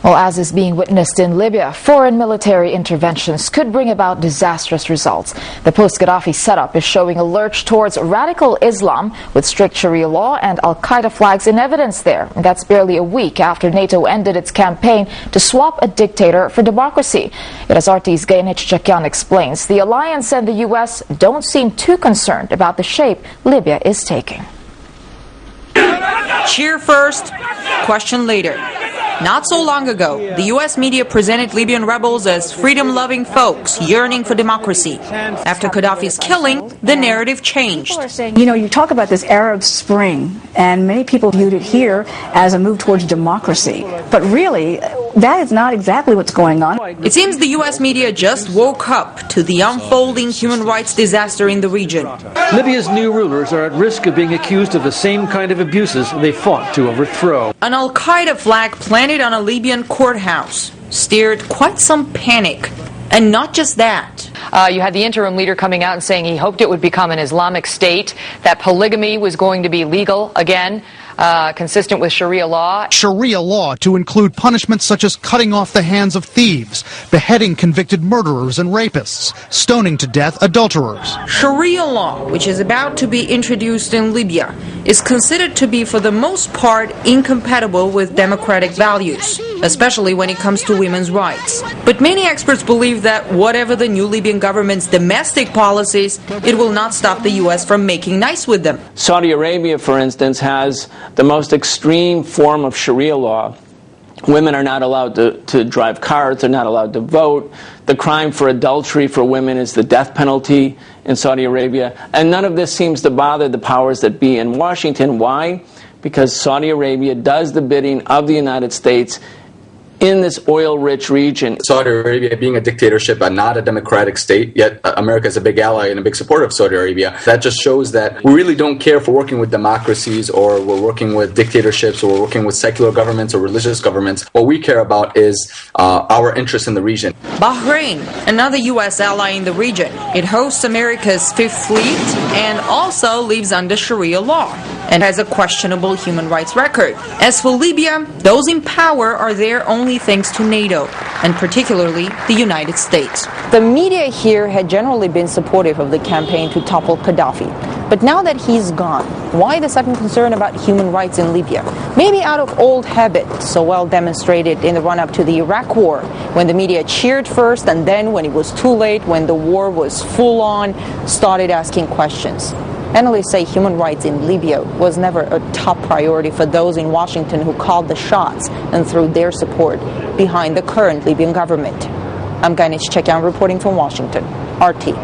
Well, as is being witnessed in Libya, foreign military interventions could bring about disastrous results. The post-Gaddafi setup is showing a lurch towards radical Islam, with strict Sharia law and Al-Qaeda flags in evidence there. And that's barely a week after NATO ended its campaign to swap a dictator for democracy. Yet, as RT's Gainich Chakyan explains, the alliance and the U.S. don't seem too concerned about the shape Libya is taking. Cheer first, question later. Not so long ago, the U.S. media presented Libyan rebels as freedom-loving folks yearning for democracy. After Gaddafi's killing, the narrative changed. You know, you talk about this Arab Spring, and many people viewed it here as a move towards democracy. But really, that is not exactly what's going on. It seems the U.S. media just woke up to the unfolding human rights disaster in the region. Libya's new rulers are at risk of being accused of the same kind of abuses they fought to overthrow. An Al-Qaeda flag planted on a Libyan courthouse stirred quite some panic. And not just that. You had the interim leader coming out and saying he hoped it would become an Islamic state, that polygamy was going to be legal again, consistent with Sharia law. Sharia law to include punishments such as cutting off the hands of thieves, beheading convicted murderers and rapists, stoning to death adulterers. Sharia law, which is about to be introduced in Libya, is considered to be for the most part incompatible with democratic values, especially when it comes to women's rights. But many experts believe that whatever the new Libyan government's domestic policies, it will not stop the U.S. from making nice with them. Saudi Arabia, for instance, has the most extreme form of Sharia law. Women are not allowed to drive cars, they're not allowed to vote. The crime for adultery for women is the death penalty in Saudi Arabia. And none of this seems to bother the powers that be in Washington. Why? Because Saudi Arabia does the bidding of the United States in this oil-rich region. Saudi Arabia being a dictatorship and not a democratic state, yet America is a big ally and a big supporter of Saudi Arabia. That just shows that we really don't care for working with democracies, or we're working with dictatorships, or we're working with secular governments or religious governments. What we care about is our interests in the region. Bahrain, another U.S. ally in the region. It hosts America's Fifth Fleet and also lives under Sharia law and has a questionable human rights record. As for Libya, those in power are there only thanks to NATO, and particularly the United States. The media here had generally been supportive of the campaign to topple Gaddafi. But now that he's gone, why the sudden concern about human rights in Libya? Maybe out of old habit, so well demonstrated in the run-up to the Iraq War, when the media cheered first, and then when it was too late, when the war was full on, started asking questions. Analysts say human rights in Libya was never a top priority for those in Washington who called the shots and threw their support behind the current Libyan government. I'm Gainich Chakyan reporting from Washington, RT.